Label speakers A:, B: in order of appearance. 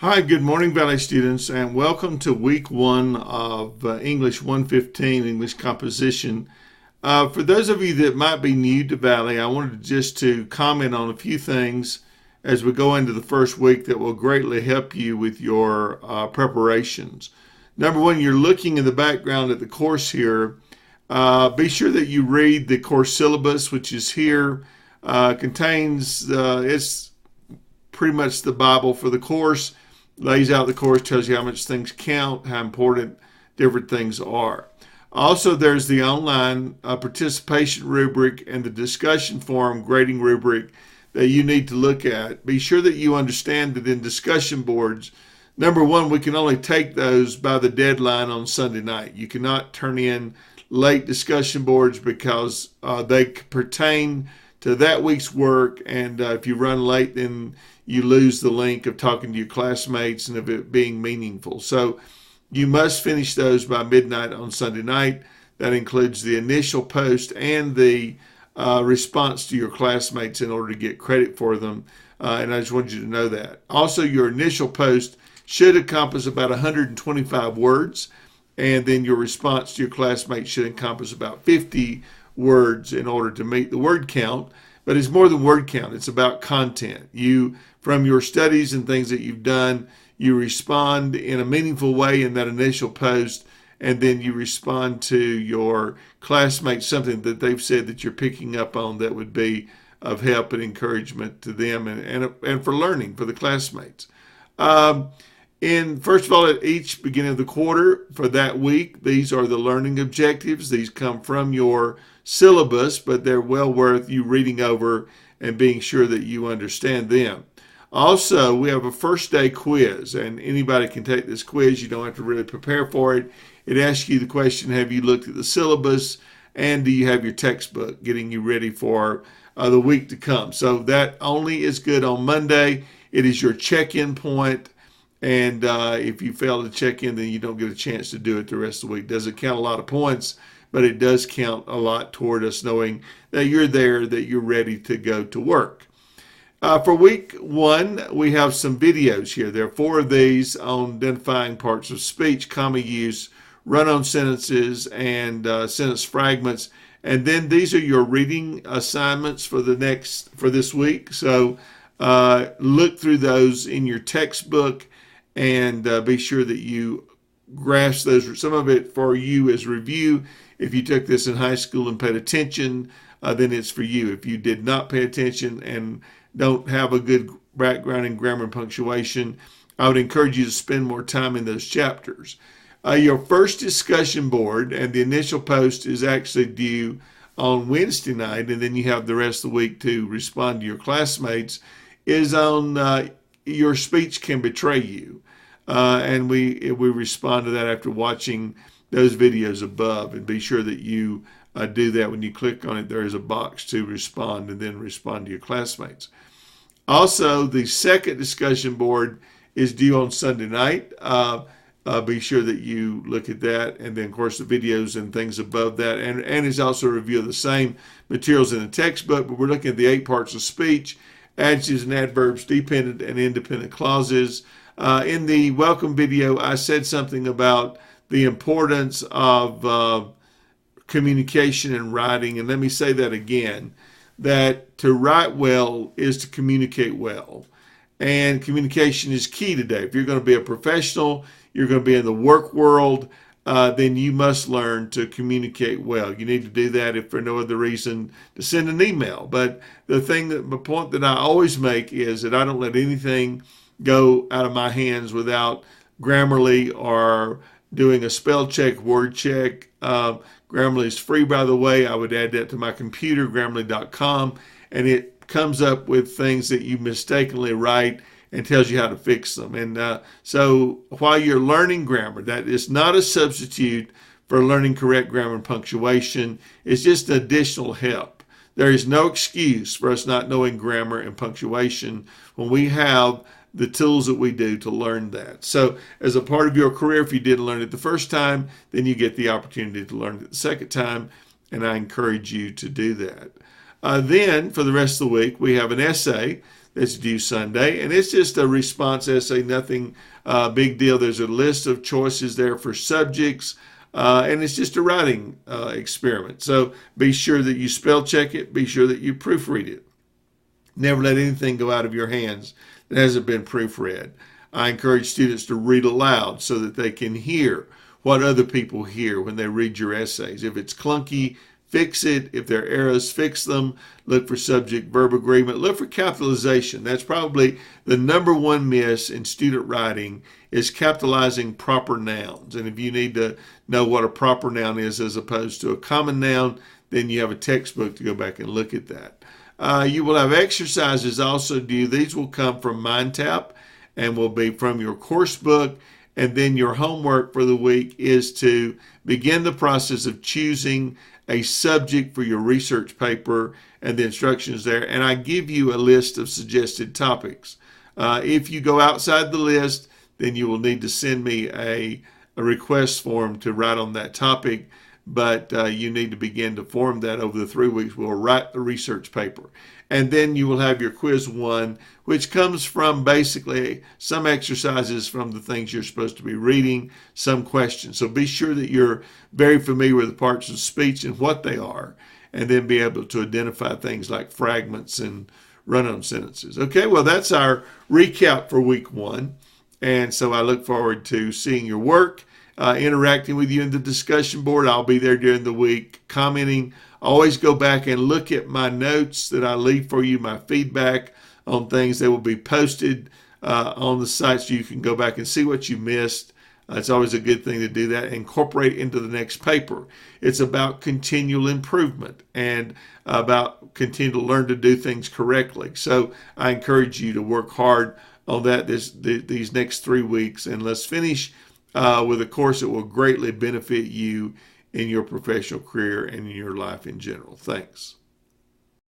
A: Hi, good morning, Valley students, and welcome to week one of English 115, English Composition. For those of you that might be new to Valley, I wanted just to comment on a few things as we go into the first week that will greatly help you with your preparations. Number one, you're looking in the background at the course here. Be sure that you read the course syllabus, which is here. It's pretty much the Bible for the course. Lays out the course, tells you how much things count, how important different things are. Also, there's the online participation rubric and the discussion forum grading rubric that you need to look at. Be sure that you understand that in discussion boards, number one, we can only take those by the deadline on Sunday night. You cannot turn in late discussion boards because they pertain to that week's work, and if you run late, then you lose the link of talking to your classmates and of it being meaningful. So you must finish those by midnight on Sunday night. That includes the initial post and the response to your classmates in order to get credit for them. And I just wanted you to know that. Also, your initial post should encompass about 125 words, and then your response to your classmates should encompass about 50 words in order to meet the word count. But it's more than word count. It's about content. You, from your studies and things that you've done, you respond in a meaningful way in that initial post, and then you respond to your classmates, something that they've said that you're picking up on that would be of help and encouragement to them and for learning for the classmates. First of all, at each beginning of the quarter for that week, these are the learning objectives. These come from your syllabus, but they're well worth you reading over and being sure that you understand them. Also, we have a first day quiz, and anybody can take this quiz. You don't have to really prepare for it. It asks you the question, have you looked at the syllabus, and do you have your textbook, getting you ready for the week to come. So that only is good on Monday. It is your check-in point. And if you fail to check in, then you don't get a chance to do it the rest of the week. Doesn't count a lot of points, but it does count a lot toward us knowing that you're there, that you're ready to go to work. For week one, we have some videos here. There are 4 of these on identifying parts of speech, comma use, run-on sentences, and sentence fragments. And then these are your reading assignments for this week. So look through those in your textbook and be sure that you grasp those. Some of it for you is review. If you took this in high school and paid attention, then it's for you. If you did not pay attention and don't have a good background in grammar and punctuation, I would encourage you to spend more time in those chapters. Your first discussion board and the initial post is actually due on Wednesday night, and then you have the rest of the week to respond to your classmates, is on your speech can betray you. And we respond to that after watching those videos above, and be sure that you do that. When you click on it, there is a box to respond and then respond to your classmates. Also, the second discussion board is due on Sunday night. Be sure that you look at that, and then of course the videos and things above that, and it's also a review of the same materials in the textbook, but we're looking at the 8 parts of speech: adjectives and adverbs, dependent and independent clauses. In the welcome video, I said something about the importance of communication and writing, and let me say that again, that to write well is to communicate well. And communication is key today. If you're going to be a professional, you're going to be in the work world, then you must learn to communicate well. You need to do that, if for no other reason, to send an email. But the point that I always make is that I don't let anything go out of my hands without Grammarly or doing a spell check, word check. Grammarly is free, by the way. I would add that to my computer, Grammarly.com, and it comes up with things that you mistakenly write and tells you how to fix them. And so while you're learning grammar, that is not a substitute for learning correct grammar and punctuation. It's just an additional help. There is no excuse for us not knowing grammar and punctuation when we have the tools that we do to learn that. So as a part of your career, if you didn't learn it the first time, then you get the opportunity to learn it the second time, and I encourage you to do that. Then for the rest of the week, we have an essay that's due Sunday. And it's just a response essay, nothing big deal. There's a list of choices there for subjects. And it's just a writing experiment. So be sure that you spell check it. Be sure that you proofread it. Never let anything go out of your hands that hasn't been proofread. I encourage students to read aloud so that they can hear what other people hear when they read your essays. If it's clunky, fix it. If there are errors, fix them. Look for subject-verb agreement. Look for capitalization. That's probably the number one miss in student writing, is capitalizing proper nouns. And if you need to know what a proper noun is as opposed to a common noun, then you have a textbook to go back and look at that. You will have exercises also due. These will come from MindTap and will be from your course book. And then your homework for the week is to begin the process of choosing a subject for your research paper and the instructions there. And I give you a list of suggested topics. If you go outside the list, then you will need to send me a request form to write on that topic. But you need to begin to form that over the 3 weeks. We'll write the research paper. And then you will have your quiz 1, which comes from basically some exercises from the things you're supposed to be reading, some questions. So be sure that you're very familiar with the parts of speech and what they are, and then be able to identify things like fragments and run-on sentences. Okay, well, that's our recap for week 1. And so I look forward to seeing your work, interacting with you in the discussion board. I'll be there during the week commenting. Always go back and look at my notes that I leave for you, my feedback on things that will be posted on the site, so you can go back and see what you missed. It's always a good thing to do that. Incorporate into the next paper. It's about continual improvement and about continue to learn to do things correctly. So I encourage you to work hard on that these next 3 weeks, and let's finish with a course that will greatly benefit you in your professional career and in your life in general. Thanks.